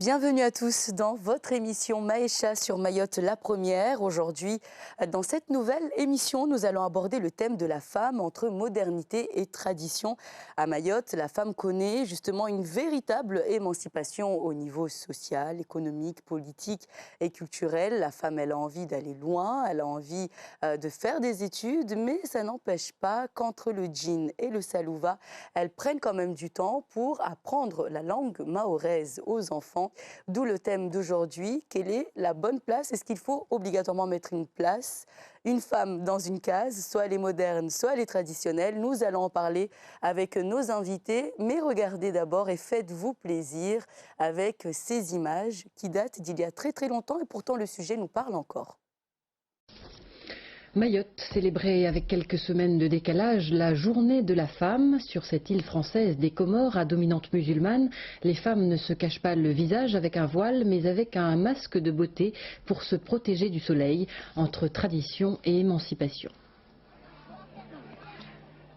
Bienvenue à tous dans votre émission Maïcha sur Mayotte la première. Aujourd'hui, dans cette nouvelle émission, nous allons aborder le thème de la femme entre modernité et tradition. À Mayotte, la femme connaît justement une véritable émancipation au niveau social, économique, politique et culturel. La femme, elle a envie d'aller loin, elle a envie de faire des études, mais ça n'empêche pas qu'entre le djinn et le salouva, elles prennent quand même du temps pour apprendre la langue mahoraise aux enfants. D'où le thème d'aujourd'hui, quelle est la bonne place? Est-ce qu'il faut obligatoirement mettre une place, une femme dans une case, soit elle est moderne, soit elle est traditionnelle? Nous allons en parler avec nos invités, mais regardez d'abord et faites-vous plaisir avec ces images qui datent d'il y a très très longtemps et pourtant le sujet nous parle encore. Mayotte célébrait avec quelques semaines de décalage la journée de la femme. Sur cette île française des Comores à dominante musulmane, les femmes ne se cachent pas le visage avec un voile mais avec un masque de beauté pour se protéger du soleil, entre tradition et émancipation.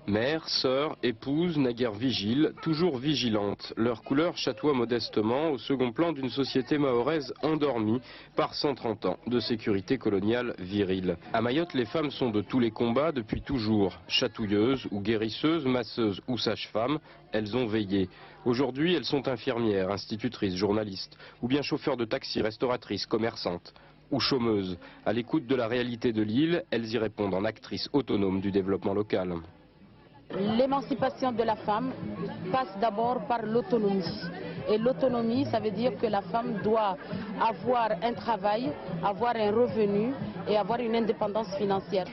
Mère, sœur, épouse, naguère vigile, toujours vigilante. Leur couleur chatoie modestement au second plan d'une société mahoraise endormie par 130 ans de sécurité coloniale virile. À Mayotte, les femmes sont de tous les combats depuis toujours. Chatouilleuses ou guérisseuses, masseuses ou sages-femmes, elles ont veillé. Aujourd'hui, elles sont infirmières, institutrices, journalistes, ou bien chauffeurs de taxi, restauratrices, commerçantes ou chômeuses. À l'écoute de la réalité de l'île, elles y répondent en actrices autonomes du développement local. L'émancipation de la femme passe d'abord par l'autonomie. Et l'autonomie, ça veut dire que la femme doit avoir un travail, avoir un revenu et avoir une indépendance financière.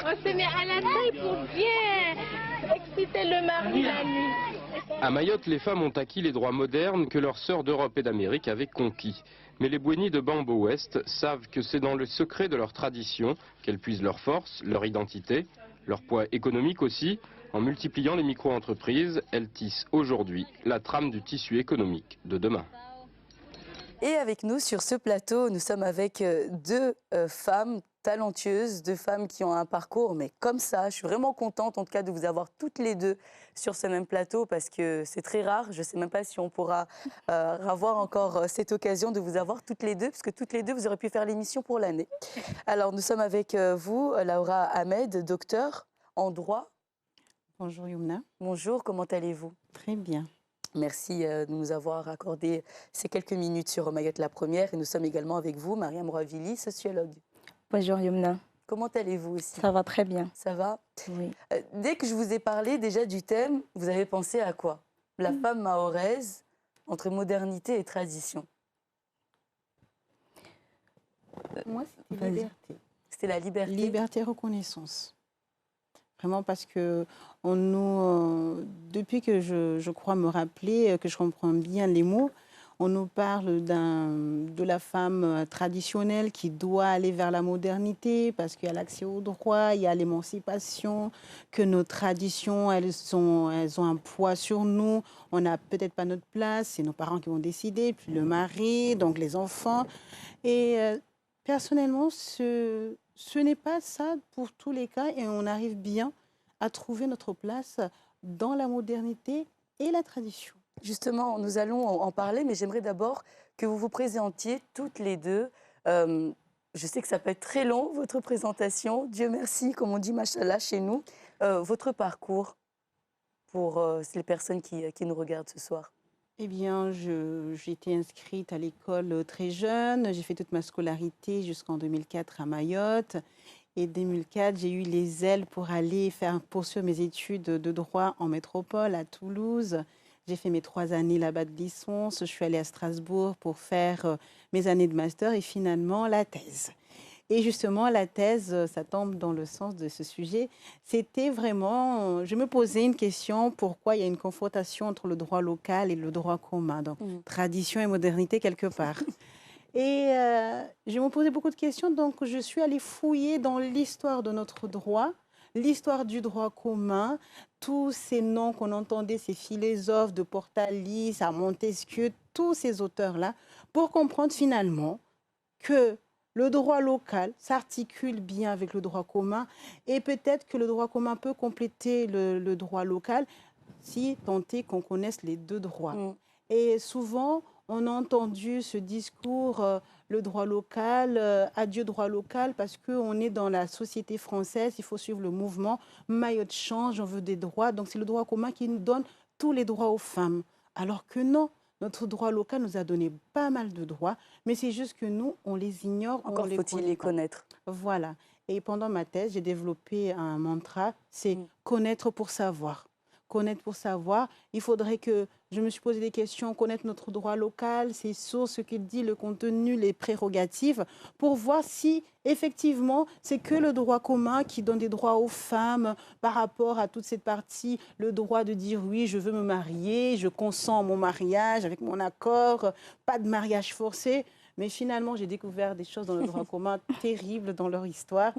On se met à la taille pour bien exciter le mari la nuit. À Mayotte, les femmes ont acquis les droits modernes que leurs sœurs d'Europe et d'Amérique avaient conquis. Mais les Bouénis de Bambo Ouest savent que c'est dans le secret de leur tradition qu'elles puisent leur force, leur identité, leur poids économique aussi. En multipliant les micro-entreprises, elles tissent aujourd'hui la trame du tissu économique de demain. Et avec nous sur ce plateau, nous sommes avec deux femmes talentueuses, deux femmes qui ont un parcours, mais comme ça, je suis vraiment contente en tout cas de vous avoir toutes les deux sur ce même plateau parce que c'est très rare, je ne sais même pas si on pourra avoir encore cette occasion de vous avoir toutes les deux, parce que toutes les deux, vous aurez pu faire l'émission pour l'année. Alors nous sommes avec vous, Laura Ahmed, docteur en droit. Bonjour Youmna. Bonjour, comment allez-vous? Très bien. Merci de nous avoir accordé ces quelques minutes sur Mayotte la première. Et nous sommes également avec vous, Mariam Rouavili, sociologue. Bonjour Youmna. Comment allez-vous aussi? Ça va très bien. Ça va? Oui. Dès que je vous ai parlé déjà du thème, vous avez pensé à quoi? La femme mahoraise entre modernité et tradition. Moi, c'était liberté. C'était la liberté? Liberté et reconnaissance. Vraiment parce que depuis que je crois me rappeler, que je comprends bien les mots, on nous parle de la femme traditionnelle qui doit aller vers la modernité parce qu'il y a l'accès au droit, il y a l'émancipation, que nos traditions, elles ont un poids sur nous. On n'a peut-être pas notre place, c'est nos parents qui vont décider, puis le mari, donc les enfants. Et personnellement, ce n'est pas ça pour tous les cas et on arrive bien à trouver notre place dans la modernité et la tradition. Justement, nous allons en parler, mais j'aimerais d'abord que vous vous présentiez toutes les deux. Je sais que ça peut être très long, votre présentation. Dieu merci, comme on dit, machallah, chez nous. Votre parcours pour les personnes qui nous regardent ce soir. Eh bien, j'ai été inscrite à l'école très jeune. J'ai fait toute ma scolarité jusqu'en 2004 à Mayotte. Et 2004, j'ai eu les ailes pour aller poursuivre mes études de droit en métropole à Toulouse. J'ai fait mes 3 années là-bas de licence. Je suis allée à Strasbourg pour faire mes années de master et finalement la thèse. Et justement, la thèse, ça tombe dans le sens de ce sujet. C'était vraiment, je me posais une question, pourquoi il y a une confrontation entre le droit local et le droit commun, donc tradition et modernité quelque part. Et je me posais beaucoup de questions, donc je suis allée fouiller dans l'histoire de notre droit, l'histoire du droit commun, tous ces noms qu'on entendait, ces philosophes de Portalis à Montesquieu, tous ces auteurs-là, pour comprendre finalement que le droit local s'articule bien avec le droit commun et peut-être que le droit commun peut compléter le droit local si tant est qu'on connaisse les deux droits. Et souvent, on a entendu ce discours, le droit local, adieu droit local, parce qu'on est dans la société française, il faut suivre le mouvement. Mayotte change, on veut des droits. Donc c'est le droit commun qui nous donne tous les droits aux femmes. Alors que non, notre droit local nous a donné pas mal de droits, mais c'est juste que nous, on les ignore. Encore faut-il les connaître. Voilà. Et pendant ma thèse, j'ai développé un mantra, c'est connaître pour savoir. Connaître pour savoir. Il faudrait que, je me suis posé des questions, connaître notre droit local, ses sources, ce qu'il dit, le contenu, les prérogatives, pour voir si, effectivement, c'est que le droit commun qui donne des droits aux femmes par rapport à toute cette partie, le droit de dire oui, je veux me marier, je consens à mon mariage avec mon accord, pas de mariage forcé. Mais finalement, j'ai découvert des choses dans le droit commun terribles dans leur histoire.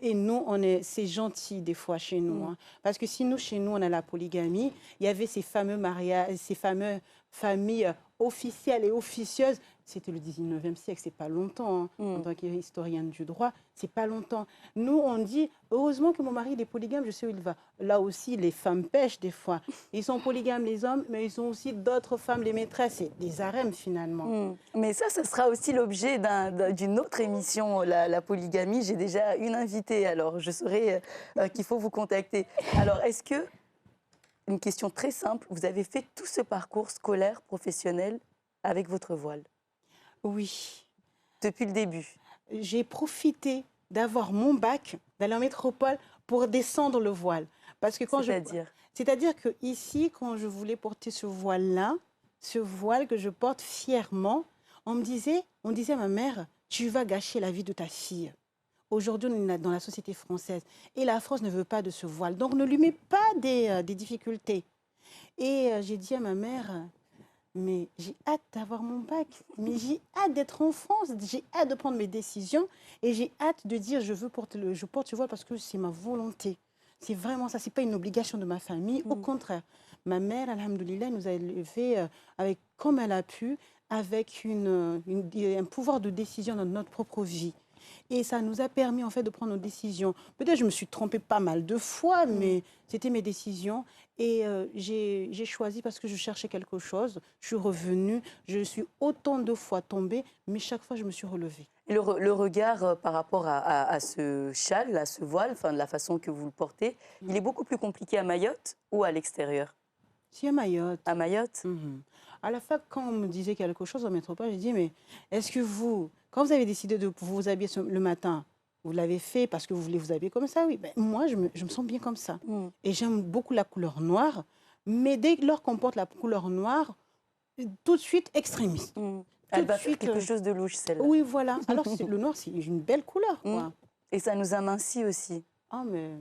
Et nous, c'est gentil des fois chez nous. Hein. Parce que si nous, chez nous, on a la polygamie, il y avait ces fameux mariages, ces fameuses familles officielles et officieuses. C'était le 19e siècle, c'est pas longtemps. Hein. En tant qu'historienne du droit, c'est pas longtemps. Nous, on dit, heureusement que mon mari il est polygame, je sais où il va. Là aussi, les femmes pêchent des fois. Ils sont polygames, les hommes, mais ils ont aussi d'autres femmes, les maîtresses, c'est des harems finalement. Mais ça, ce sera aussi l'objet d'une autre émission, la polygamie. J'ai déjà une invitée, alors je saurai qu'il faut vous contacter. Alors, est-ce que, une question très simple, vous avez fait tout ce parcours scolaire, professionnel, avec votre voile? Oui. Depuis le début? J'ai profité d'avoir mon bac, d'aller en métropole pour descendre le voile. Parce que quand C'est-à-dire que ici, quand je voulais porter ce voile-là, ce voile que je porte fièrement, on disait à ma mère, tu vas gâcher la vie de ta fille. Aujourd'hui, on est dans la société française et la France ne veut pas de ce voile. Donc, ne lui mets pas des difficultés. Et j'ai dit à ma mère, mais j'ai hâte d'avoir mon bac, mais j'ai hâte d'être en France, j'ai hâte de prendre mes décisions et j'ai hâte de dire je porte ce voile parce que c'est ma volonté. C'est vraiment ça, c'est pas une obligation de ma famille, au contraire. Ma mère, alhamdoulilah, nous a élevés comme elle a pu, avec un pouvoir de décision dans notre propre vie. Et ça nous a permis en fait de prendre nos décisions. Peut-être je me suis trompée pas mal de fois, mais c'était mes décisions. Et j'ai choisi parce que je cherchais quelque chose. Je suis revenue, je suis autant de fois tombée, mais chaque fois je me suis relevée. Et le regard par rapport à ce châle, à ce voile, enfin de la façon que vous le portez, il est beaucoup plus compliqué à Mayotte ou à l'extérieur? Si, à Mayotte. À Mayotte? À la fac, quand on me disait quelque chose en métropole, j'ai dit, mais est-ce que vous, quand vous avez décidé de vous habiller le matin, vous l'avez fait parce que vous voulez vous habiller comme ça? Oui, ben, moi, je me sens bien comme ça. Et j'aime beaucoup la couleur noire, mais dès lors qu'on porte la couleur noire, tout de suite extrémiste. Elle va faire quelque chose de louche, celle-là. Oui, voilà. Alors, le noir, c'est une belle couleur, quoi. Et ça nous amincit aussi. Ah, mais...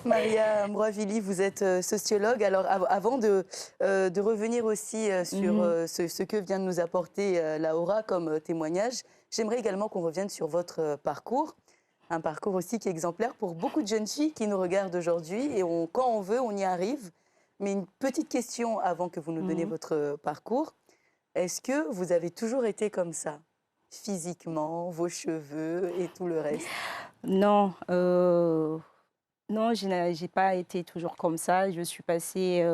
Maria Mrouavili, vous êtes sociologue. Alors, avant de revenir aussi sur ce que vient de nous apporter Laura comme témoignage, j'aimerais également qu'on revienne sur votre parcours. Un parcours aussi qui est exemplaire pour beaucoup de jeunes filles qui nous regardent aujourd'hui. Et quand on veut, on y arrive. Mais une petite question avant que vous nous donniez votre parcours. Est-ce que vous avez toujours été comme ça, physiquement, vos cheveux et tout le reste? Non, non, je n'ai pas été toujours comme ça. Je suis passée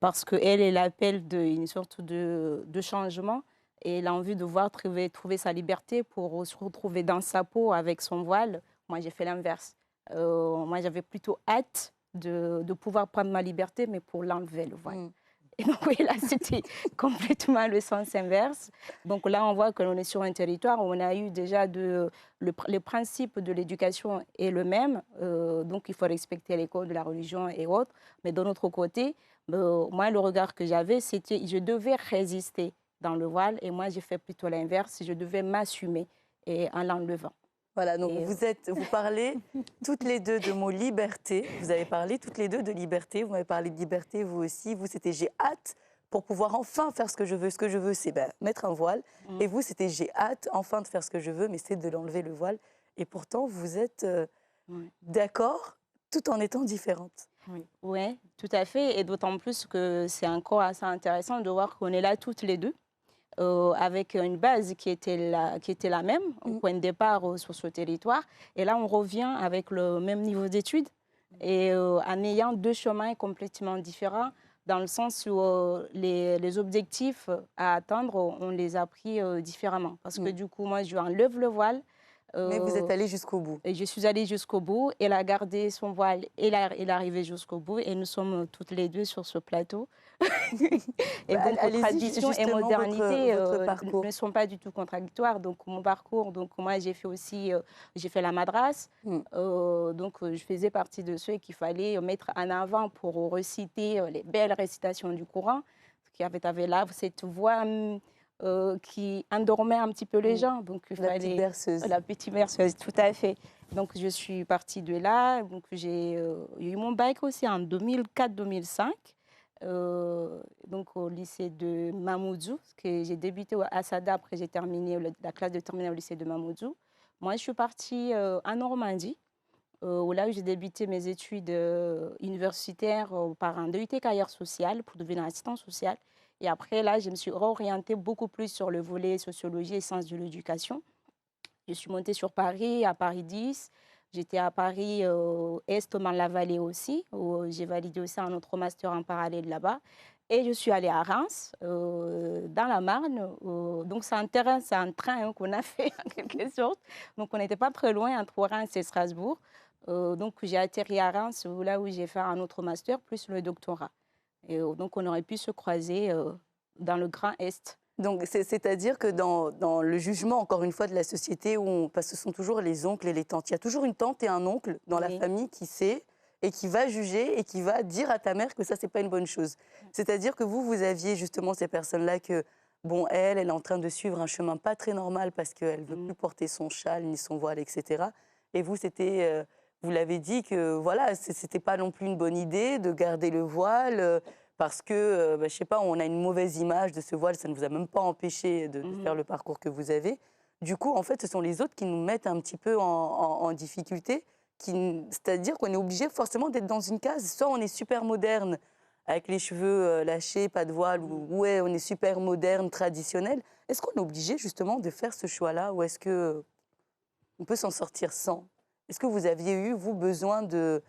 parce qu'elle appelle une sorte de changement. Et elle a envie de voir trouver sa liberté pour se retrouver dans sa peau avec son voile. Moi, j'ai fait l'inverse. Moi, j'avais plutôt hâte de pouvoir prendre ma liberté, mais pour l'enlever, le voile. Et donc, oui, là, c'était complètement le sens inverse. Donc là, on voit que l'on est sur un territoire où on a eu déjà le principe de l'éducation est le même. Donc, il faut respecter les codes de la religion et autres. Mais de notre côté, moi, le regard que j'avais, c'était je devais résister dans le voile. Et moi, j'ai fait plutôt l'inverse. Je devais m'assumer en l'enlevant. Voilà, donc vous parlez toutes les deux de mot liberté. Vous avez parlé toutes les deux de liberté. Vous m'avez parlé de liberté, vous aussi. Vous, c'était j'ai hâte pour pouvoir enfin faire ce que je veux. Ce que je veux, c'est mettre un voile. Et vous, c'était j'ai hâte enfin de faire ce que je veux, mais c'est de l'enlever le voile. Et pourtant, vous êtes d'accord tout en étant différentes. Oui, tout à fait. Et d'autant plus que c'est encore assez intéressant de voir qu'on est là toutes les deux. Avec une base qui était la même, au point de départ sur ce territoire. Et là, on revient avec le même niveau d'études et en ayant deux chemins complètement différents. dans le sens où les objectifs à atteindre, on les a pris différemment. Parce que du coup, moi, je lui enlève le voile. Mais vous êtes allée jusqu'au bout. Et je suis allée jusqu'au bout. Elle a gardé son voile. Elle est arrivée jusqu'au bout. Et nous sommes toutes les deux sur ce plateau. Et donc, tradition et modernité ne sont pas du tout contradictoires. Donc, mon parcours, donc moi, j'ai fait aussi, j'ai fait la madrasse. Donc, je faisais partie de ceux qu'il fallait mettre en avant pour reciter les belles récitations du Coran. Qui avait là cette voix qui endormait un petit peu les gens. Donc, il fallait petite berceuse. La petite berceuse, tout à fait. Donc, je suis partie de là. Donc, j'ai eu mon bac aussi en 2004-2005. Donc au lycée de Mamoudzou, parce que j'ai débuté à Sada, après j'ai terminé la classe de terminale au lycée de Mamoudzou. Moi, je suis partie en Normandie, où là où j'ai débuté mes études universitaires par un DUT carrière sociale pour devenir assistante sociale. Et après, là, je me suis réorientée beaucoup plus sur le volet sociologie et sciences de l'éducation. Je suis montée sur Paris, à Paris 10. J'étais à Paris Est, dans la vallée aussi, où j'ai validé aussi un autre master en parallèle là-bas. Et je suis allée à Reims, dans la Marne. Donc, c'est un train qu'on a fait, en quelque sorte. Donc, on n'était pas très loin entre Reims et Strasbourg. Donc, j'ai atterri à Reims, là où j'ai fait un autre master, plus le doctorat. Et donc, on aurait pu se croiser dans le Grand Est. Donc, c'est-à-dire que dans le jugement, encore une fois, de la société, parce que ce sont toujours les oncles et les tantes, il y a toujours une tante et un oncle dans la famille qui sait et qui va juger et qui va dire à ta mère que ça, c'est pas une bonne chose. C'est-à-dire que vous aviez justement ces personnes-là que, bon, elle est en train de suivre un chemin pas très normal parce qu'elle veut plus porter son châle ni son voile, etc. Et vous, c'était... vous l'avez dit que, voilà, c'était pas non plus une bonne idée de garder le voile... parce que, je ne sais pas, on a une mauvaise image de ce voile, ça ne vous a même pas empêché de faire le parcours que vous avez. Du coup, en fait, ce sont les autres qui nous mettent un petit peu en difficulté, c'est-à-dire qu'on est obligé forcément d'être dans une case. Soit on est super moderne, avec les cheveux lâchés, pas de voile, ou ouais, on est super moderne, traditionnel. Est-ce qu'on est obligé justement de faire ce choix-là, ou est-ce qu'on peut s'en sortir sans? Est-ce que vous aviez eu, vous, besoin de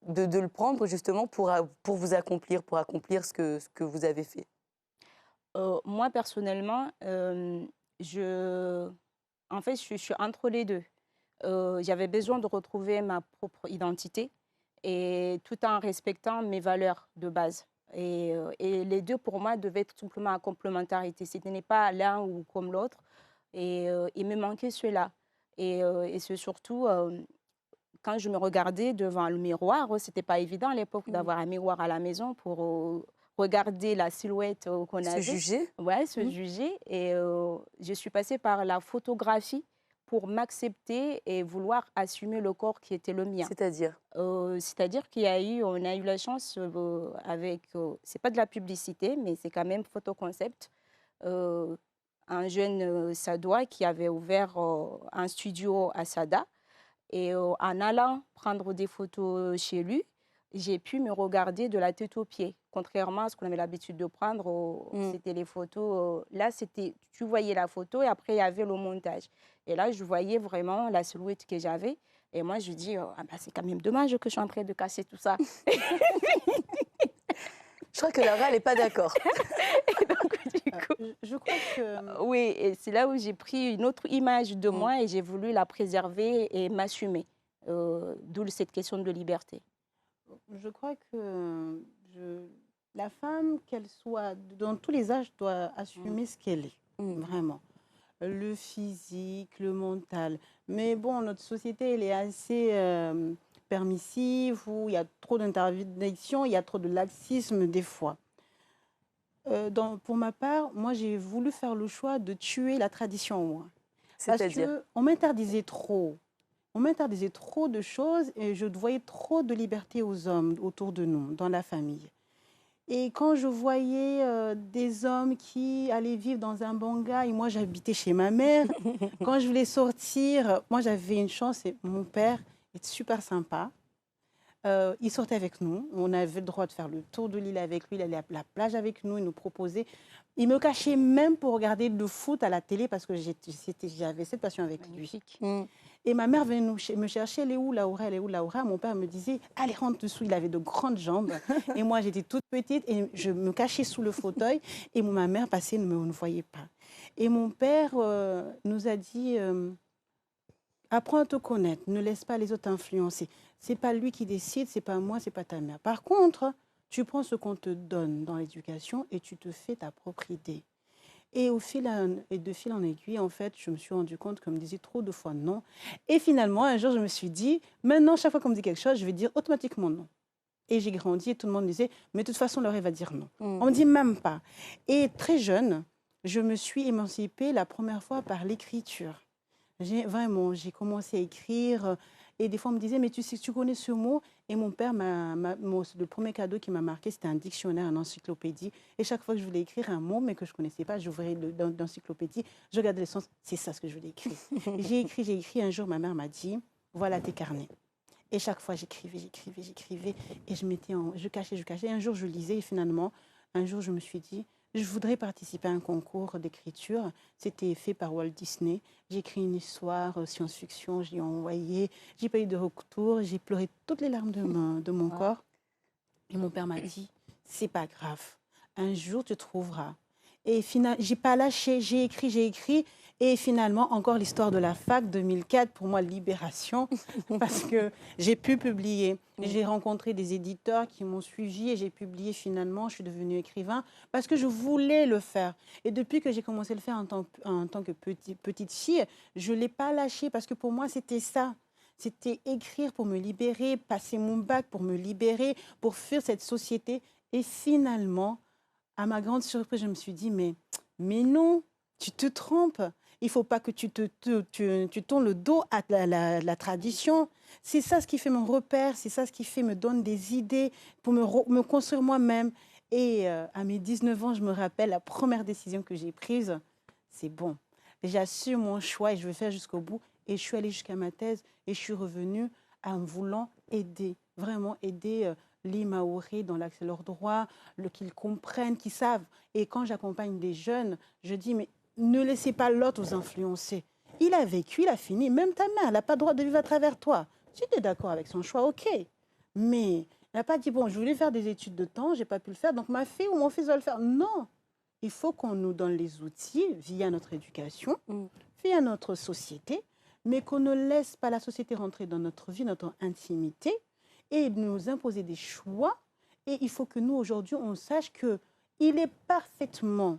le prendre justement pour vous accomplir, pour accomplir ce que vous avez fait? Moi, personnellement, en fait, je suis entre les deux. J'avais besoin de retrouver ma propre identité, et tout en respectant mes valeurs de base. Et les deux, pour moi, devaient être simplement en complémentarité. Ce n'est pas l'un ou comme l'autre. Et il me manquait cela. Et c'est surtout... quand je me regardais devant le miroir, ce n'était pas évident à l'époque d'avoir un miroir à la maison pour regarder la silhouette qu'on avait. Se juger? Oui, se juger. Et je suis passée par la photographie pour m'accepter et vouloir assumer le corps qui était le mien. C'est-à-dire? C'est-à-dire on a eu la chance avec, c'est pas de la publicité, mais c'est quand même Photoconcept, un jeune Sadois qui avait ouvert un studio à Sada. Et en allant prendre des photos chez lui, j'ai pu me regarder de la tête aux pieds. Contrairement à ce qu'on avait l'habitude de prendre, c'était les photos. Là, tu voyais la photo et après, il y avait le montage. Et là, je voyais vraiment la silhouette que j'avais. Et moi, je dis, c'est quand même dommage que je suis en train de casser tout ça. Je crois que Laura, elle n'est pas d'accord. Je crois que... Oui, et c'est là où j'ai pris une autre image de moi et j'ai voulu la préserver et m'assumer. D'où cette question de liberté. Je crois que la femme, qu'elle soit dans tous les âges, doit assumer ce qu'elle est, vraiment. Le physique, le mental. Mais bon, notre société, elle est assez permissive, où il y a trop d'intervention, il y a trop de laxisme des fois. Pour ma part, moi, j'ai voulu faire le choix de tuer la tradition en moi. C'est-à-dire? Parce qu'on m'interdisait trop. On m'interdisait trop de choses et je voyais trop de liberté aux hommes autour de nous, dans la famille. Et quand je voyais des hommes qui allaient vivre dans un banga, et moi, j'habitais chez ma mère, quand je voulais sortir, moi, j'avais une chance, et mon père est super sympa. Il sortait avec nous, on avait le droit de faire le tour de l'île avec lui, il allait à la plage avec nous, il nous proposait. Il me cachait même pour regarder le foot à la télé parce que j'avais cette passion avec lui. Et ma mère venait me chercher, elle est où Laura, elle est où Laura? Mon père me disait, allez, rentre dessous. Il avait de grandes jambes. Et moi, j'étais toute petite et je me cachais sous le fauteuil. Et ma mère passait, ne me voyait pas. Et mon père nous a dit, apprends à te connaître, ne laisse pas les autres influencer. C'est pas lui qui décide, c'est pas moi, c'est pas ta mère. Par contre, tu prends ce qu'on te donne dans l'éducation et tu te fais ta propre idée. Et de fil en aiguille, en fait, je me suis rendu compte qu'on me disait trop de fois non. Et finalement, un jour, je me suis dit, maintenant, chaque fois qu'on me dit quelque chose, je vais dire automatiquement non. Et j'ai grandi et tout le monde me disait, mais de toute façon, Laure va dire non. On ne me dit même pas. Et très jeune, je me suis émancipée la première fois par l'écriture. J'ai commencé à écrire. Et des fois, on me disait, mais tu sais, tu connais ce mot? Et mon père, le premier cadeau qui m'a marqué, c'était un dictionnaire, une encyclopédie. Et chaque fois que je voulais écrire un mot, mais que je ne connaissais pas, j'ouvrais l'encyclopédie, je regardais le sens, c'est ça ce que je voulais écrire. J'ai écrit. Un jour, ma mère m'a dit, voilà tes carnets. Et chaque fois, j'écrivais. Et je cachais. Un jour, je lisais et finalement, un jour, je me suis dit, je voudrais participer à un concours d'écriture. C'était fait par Walt Disney. J'ai écrit une histoire science-fiction, je l'ai envoyée. J'ai pas eu de retour. J'ai pleuré toutes les larmes de mon corps. Et mon père m'a dit, c'est pas grave. Un jour, tu trouveras. Et finalement, j'ai pas lâché. J'ai écrit. Et finalement, encore l'histoire de la fac, 2004, pour moi, libération, parce que j'ai pu publier. J'ai rencontré des éditeurs qui m'ont suivi et j'ai publié finalement. Je suis devenue écrivain parce que je voulais le faire. Et depuis que j'ai commencé à le faire en tant que petite fille, je ne l'ai pas lâché parce que pour moi, c'était ça. C'était écrire pour me libérer, passer mon bac pour me libérer, pour fuir cette société. Et finalement, à ma grande surprise, je me suis dit, mais non, tu te trompes. Il ne faut pas que tu tournes le dos à la tradition. C'est ça ce qui fait mon repère, c'est ça ce qui me donne des idées pour me construire moi-même. Et à mes 19 ans, je me rappelle la première décision que j'ai prise, c'est bon. J'assume mon choix et je vais faire jusqu'au bout. Et je suis allée jusqu'à ma thèse et je suis revenue en voulant aider, vraiment aider les Maoris dans l'accès à leurs droits, qu'ils comprennent, qu'ils savent. Et quand j'accompagne des jeunes, je dis, mais ne laissez pas l'autre vous influencer. Il a vécu, il a fini. Même ta mère, elle n'a pas le droit de vivre à travers toi. Si tu es d'accord avec son choix, ok. Mais elle n'a pas dit, bon, je voulais faire des études de temps, je n'ai pas pu le faire, donc ma fille ou mon fils va le faire. Non. Il faut qu'on nous donne les outils via notre éducation, via notre société, mais qu'on ne laisse pas la société rentrer dans notre vie, notre intimité, et nous imposer des choix. Et il faut que nous, aujourd'hui, on sache qu'il est parfaitement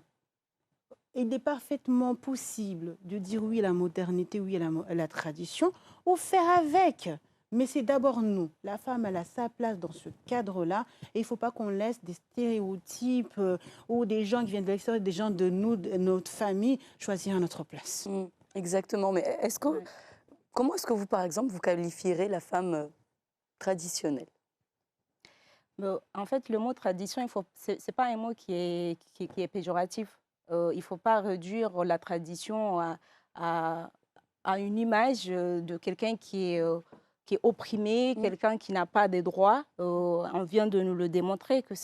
possible de dire oui à la modernité, oui à la tradition, ou faire avec. Mais c'est d'abord nous. La femme, elle a sa place dans ce cadre-là. Et il ne faut pas qu'on laisse des stéréotypes ou des gens qui viennent de l'extérieur, des gens de notre famille, choisir notre place. Exactement. Mais comment est-ce que vous, par exemple, vous qualifierez la femme traditionnelle? En fait, le mot tradition, ce n'est pas un mot qui est péjoratif. Il ne faut pas réduire la tradition à une image de quelqu'un qui est opprimé, quelqu'un qui n'a pas de droits. On vient de nous le démontrer que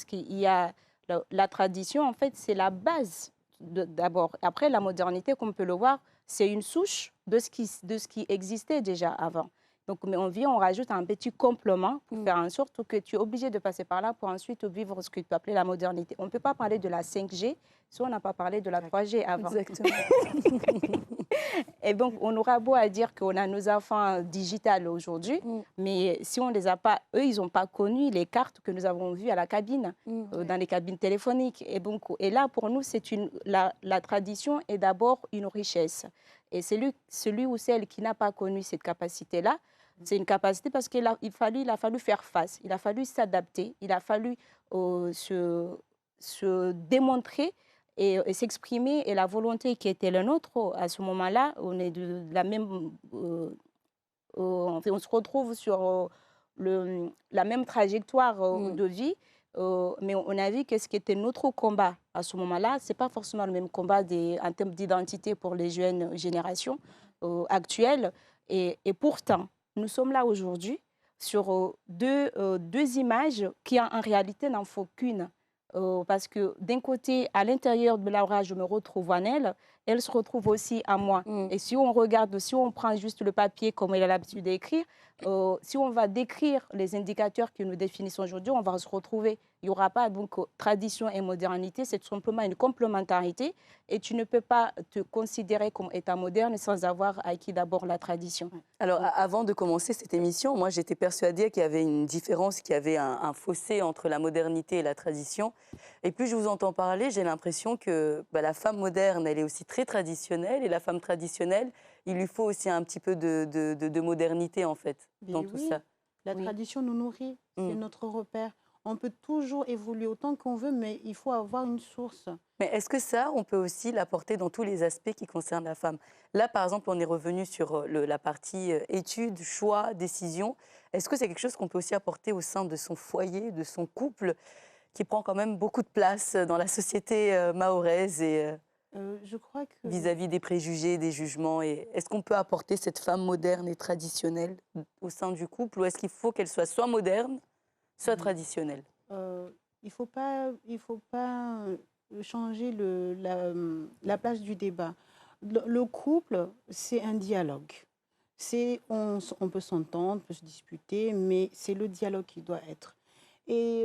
la tradition, en fait, c'est la base d'abord. Après, la modernité, comme on peut le voir, c'est une souche de ce qui existait déjà avant. Donc, mais on rajoute un petit complément pour faire en sorte que tu es obligé de passer par là pour ensuite vivre ce que tu peux appeler la modernité. On ne peut pas parler de la 5G si on n'a pas parlé de la 3G avant. Exactement. Et donc, on aura beau à dire qu'on a nos enfants digitales aujourd'hui, mais si on ne les a pas, eux, ils n'ont pas connu les cartes que nous avons vues à la cabine, dans les cabines téléphoniques. Et là, pour nous, la tradition est d'abord une richesse. Et celui ou celle qui n'a pas connu cette capacité-là, c'est une capacité parce qu'il a fallu faire face, il a fallu s'adapter, il a fallu se démontrer et s'exprimer. Et la volonté qui était la nôtre, à ce moment-là, on est de la même... on se retrouve sur la même trajectoire de vie, mais on a vu que ce qui était notre combat à ce moment-là, ce n'est pas forcément le même combat en termes d'identité pour les jeunes générations actuelles. Et pourtant, nous sommes là aujourd'hui sur deux images qui en réalité n'en font qu'une. Parce que d'un côté, à l'intérieur de Laura, je me retrouve en elle, elle se retrouve aussi à moi. Et si on regarde, si on prend juste le papier comme elle a l'habitude d'écrire, si on va décrire les indicateurs que nous définissons aujourd'hui, on va se retrouver. Il n'y aura pas donc tradition et modernité, c'est tout simplement une complémentarité. Et tu ne peux pas te considérer comme étant moderne sans avoir acquis d'abord la tradition. Alors, avant de commencer cette émission, moi, j'étais persuadée qu'il y avait une différence, qu'il y avait un fossé entre la modernité et la tradition. Et plus je vous entends parler, j'ai l'impression que la femme moderne, elle est aussi très traditionnelle. Et la femme traditionnelle, il lui faut aussi un petit peu de modernité, en fait, dans tout ça. La tradition nous nourrit, c'est notre repère. On peut toujours évoluer autant qu'on veut, mais il faut avoir une source. Mais est-ce que ça, on peut aussi l'apporter dans tous les aspects qui concernent la femme? Là, par exemple, on est revenu sur la partie études, choix, décision. Est-ce que c'est quelque chose qu'on peut aussi apporter au sein de son foyer, de son couple, qui prend quand même beaucoup de place dans la société mahoraise et je crois que vis-à-vis des préjugés, des jugements? Et est-ce qu'on peut apporter cette femme moderne et traditionnelle au sein du couple, ou est-ce qu'il faut qu'elle soit moderne, soit traditionnelle? il ne faut pas changer la place du débat. Le couple, c'est un dialogue. On peut s'entendre, on peut se disputer, mais c'est le dialogue qui doit être. Et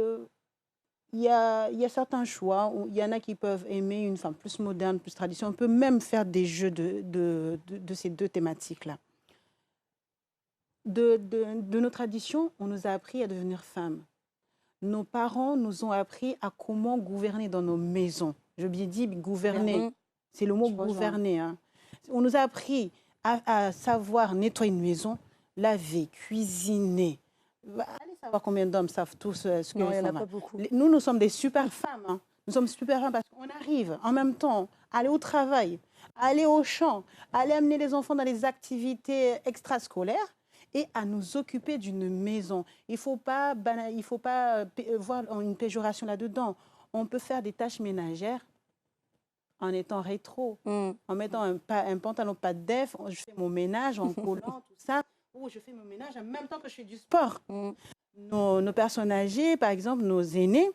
il y a certains choix, où il y en a qui peuvent aimer une femme plus moderne, plus traditionnelle. On peut même faire des jeux de ces deux thématiques-là. De nos traditions, on nous a appris à devenir femmes. Nos parents nous ont appris à comment gouverner dans nos maisons. Je bien dis gouverner, c'est le mot gouverner. Hein. On nous a appris à savoir nettoyer une maison, laver, cuisiner. Allez savoir combien d'hommes savent tous ce que non, il n'y en a pas beaucoup. Nous sommes des super femmes. Hein. Nous sommes super femmes parce qu'on arrive en même temps à aller au travail, à aller au champ, à aller amener les enfants dans les activités extrascolaires et à nous occuper d'une maison. Il ne faut pas voir une péjoration là-dedans. On peut faire des tâches ménagères en étant rétro, en mettant un pantalon pas de def, je fais mon ménage en collant, tout ça, ou je fais mon ménage en même temps que je fais du sport. Nos personnes âgées, par exemple, nos aînés,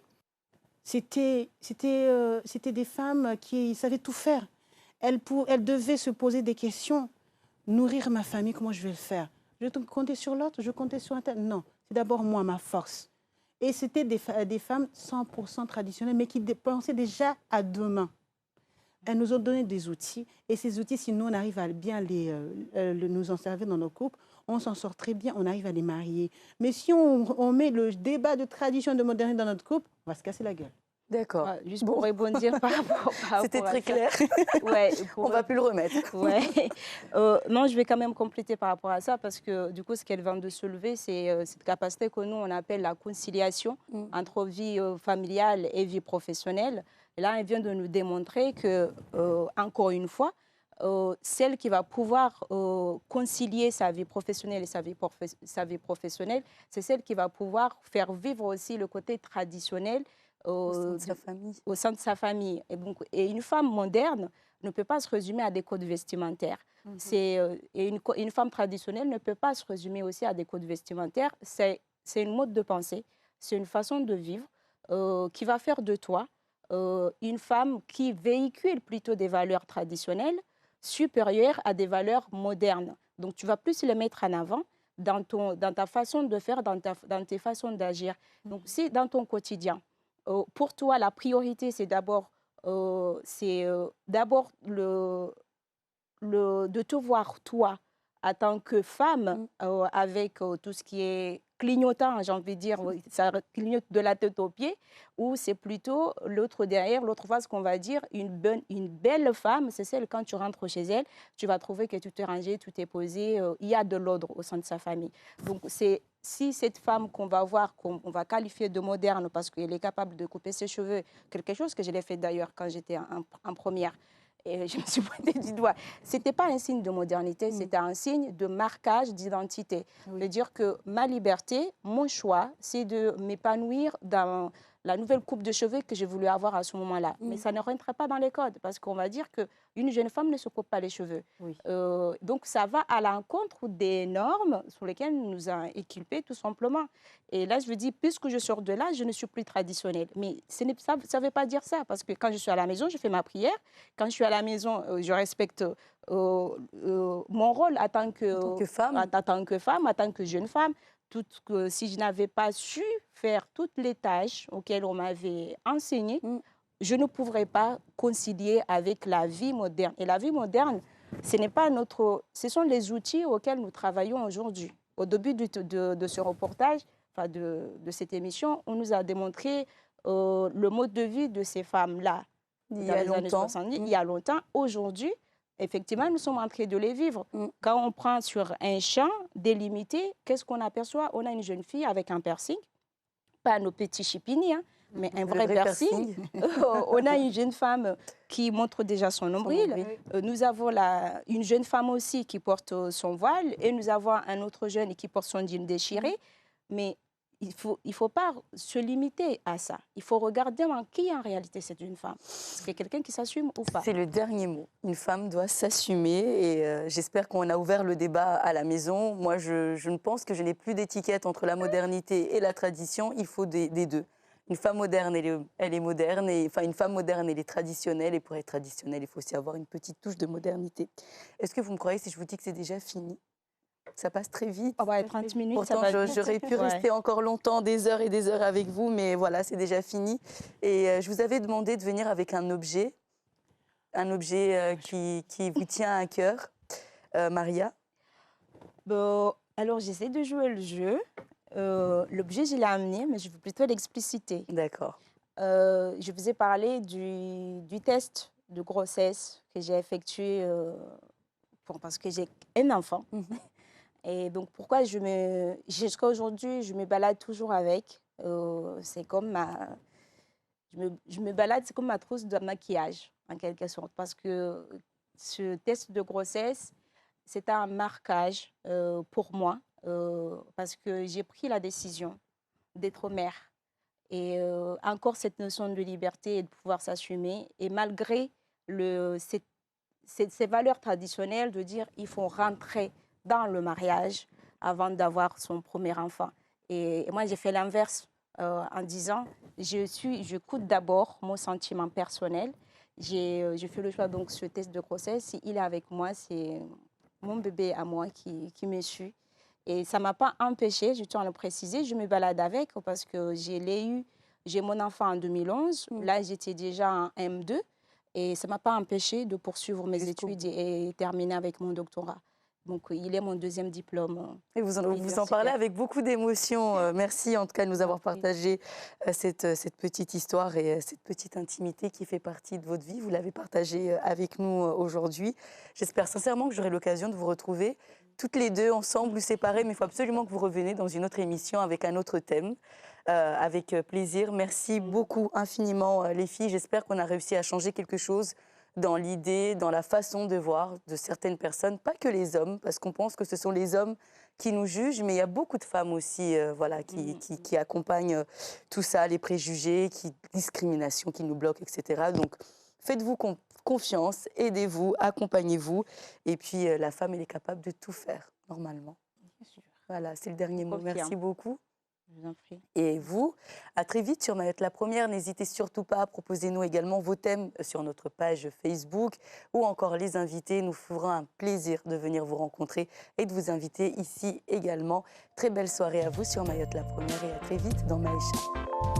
c'était des femmes qui savaient tout faire. Elles devaient se poser des questions. Nourrir ma famille, comment je vais le faire? Je comptais sur l'autre, je comptais sur un tel. Non, c'est d'abord moi, ma force. Et c'était des femmes 100% traditionnelles, mais qui pensaient déjà à demain. Elles nous ont donné des outils. Et ces outils, si nous, on arrive à bien nous en servir dans nos couples, on s'en sort très bien, on arrive à les marier. Mais si on met le débat de tradition et de modernité dans notre couple, on va se casser la gueule. D'accord. Juste pour rebondir par rapport C'était très clair. Ouais, on ne va plus le remettre. Ouais. Non, je vais quand même compléter par rapport à ça parce que du coup, ce qu'elle vient de soulever, c'est cette capacité que nous, on appelle la conciliation entre vie familiale et vie professionnelle. Et là, elle vient de nous démontrer que, encore une fois, celle qui va pouvoir concilier sa vie professionnelle et sa vie professionnelle, c'est celle qui va pouvoir faire vivre aussi le côté traditionnel au sein de sa famille. Et une femme moderne ne peut pas se résumer à des codes vestimentaires. Et une femme traditionnelle ne peut pas se résumer aussi à des codes vestimentaires. C'est une mode de pensée, c'est une façon de vivre qui va faire de toi une femme qui véhicule plutôt des valeurs traditionnelles supérieures à des valeurs modernes. Donc, tu vas plus les mettre en avant dans ta façon de faire, dans tes façons d'agir. Donc, si dans ton quotidien, pour toi, la priorité, c'est d'abord de te voir, toi, en tant que femme, avec tout ce qui est clignotant, j'ai envie de dire, ça clignote de la tête aux pieds, ou c'est plutôt l'autre derrière, l'autre face qu'on va dire, une belle femme, c'est celle, quand tu rentres chez elle, tu vas trouver que tout est rangé, tout est posé, il y a de l'ordre au sein de sa famille. Donc, si cette femme qu'on va voir, qu'on va qualifier de moderne parce qu'elle est capable de couper ses cheveux, quelque chose que je l'ai fait d'ailleurs quand j'étais en première, et je me suis pointée du doigt. Ce n'était pas un signe de modernité, c'était un signe de marquage d'identité. De dire que ma liberté, mon choix, c'est de m'épanouir dans la nouvelle coupe de cheveux que j'ai voulu avoir à ce moment-là. Mais ça ne rentrait pas dans les codes parce qu'on va dire qu'une jeune femme ne se coupe pas les cheveux. Oui. Donc, ça va à l'encontre des normes sur lesquelles nous nous a équipés tout simplement. Et là, je veux dire, puisque je sors de là, je ne suis plus traditionnelle. Mais ça ne veut pas dire ça parce que quand je suis à la maison, je fais ma prière. Quand je suis à la maison, je respecte mon rôle en tant que femme, en tant que jeune femme. Si je n'avais pas su faire toutes les tâches auxquelles on m'avait enseigné, je ne pourrais pas concilier avec la vie moderne. Et la vie moderne, ce sont les outils auxquels nous travaillons aujourd'hui. Au début de ce reportage, de cette émission, on nous a démontré le mode de vie de ces femmes-là. Il y a longtemps. Aujourd'hui, effectivement, nous sommes en train de les vivre. Quand on prend sur un champ délimité, qu'est-ce qu'on aperçoit? On a une jeune fille avec un piercing, pas nos petits chipini, hein, mais un vrai piercing. On a une jeune femme qui montre déjà son nombril. Nous avons une jeune femme aussi qui porte son voile et nous avons un autre jeune qui porte son jean déchiré. Mais il faut pas se limiter à ça. Il faut regarder qui est en réalité cette jeune femme. Est-ce qu'il y a quelqu'un qui s'assume ou pas? C'est le dernier mot. Une femme doit s'assumer et j'espère qu'on a ouvert le débat à la maison. Moi, je ne pense que je n'ai plus d'étiquette entre la modernité et la tradition. Il faut des deux. Une femme moderne, elle est moderne. Une femme moderne, elle est traditionnelle. Et pour être traditionnelle, il faut aussi avoir une petite touche de modernité. Est-ce que vous me croyez si je vous dis que c'est déjà fini? Ça passe très vite. 30 minutes, pourtant, j'aurais pu rester encore longtemps, des heures et des heures avec vous, mais voilà, c'est déjà fini. Et je vous avais demandé de venir avec un objet qui vous tient à cœur. Maria? Alors, j'essaie de jouer le jeu. L'objet, je l'ai amené, mais je veux plutôt l'expliciter. D'accord. Je vous ai parlé du test de grossesse que j'ai effectué parce que j'ai un enfant. Et donc, pourquoi jusqu'à aujourd'hui, je me balade toujours avec. C'est comme je me balade, c'est comme ma trousse de maquillage, en quelque sorte. Parce que ce test de grossesse, c'est un marquage pour moi. Parce que j'ai pris la décision d'être mère. Et encore cette notion de liberté et de pouvoir s'assumer. Et malgré ces valeurs traditionnelles de dire il faut rentrer dans le mariage avant d'avoir son premier enfant. Et moi, j'ai fait l'inverse en disant, j'écoute d'abord mon sentiment personnel. J'ai fait le choix, donc, ce test de grossesse, il est avec moi, c'est mon bébé à moi qui me suit. Et ça ne m'a pas empêché, je tiens à le préciser, je me balade avec parce que j'ai mon enfant en 2011. Là, j'étais déjà en M2 et ça ne m'a pas empêché de poursuivre mes études et terminer avec mon doctorat. Donc, il est mon deuxième diplôme. Et vous en parlez avec beaucoup d'émotion. Merci en tout cas de nous avoir partagé cette petite histoire et cette petite intimité qui fait partie de votre vie. Vous l'avez partagée avec nous aujourd'hui. J'espère sincèrement que j'aurai l'occasion de vous retrouver toutes les deux ensemble ou séparées, mais il faut absolument que vous reveniez dans une autre émission avec un autre thème. Avec plaisir. Merci beaucoup infiniment les filles. J'espère qu'on a réussi à changer quelque chose dans l'idée, dans la façon de voir de certaines personnes, pas que les hommes, parce qu'on pense que ce sont les hommes qui nous jugent, mais il y a beaucoup de femmes aussi qui accompagnent tout ça, les préjugés, discrimination qui nous bloquent, etc. Donc, faites-vous confiance, aidez-vous, accompagnez-vous. Et puis, la femme, elle est capable de tout faire, normalement. Bien sûr. Voilà, c'est le dernier mot. Merci beaucoup. Je vous en prie. Et vous, à très vite sur Mayotte la Première. N'hésitez surtout pas à proposer nous également vos thèmes sur notre page Facebook ou encore les invités. Nous ferons un plaisir de venir vous rencontrer et de vous inviter ici également. Très belle soirée à vous sur Mayotte la Première et à très vite dans Maïcha.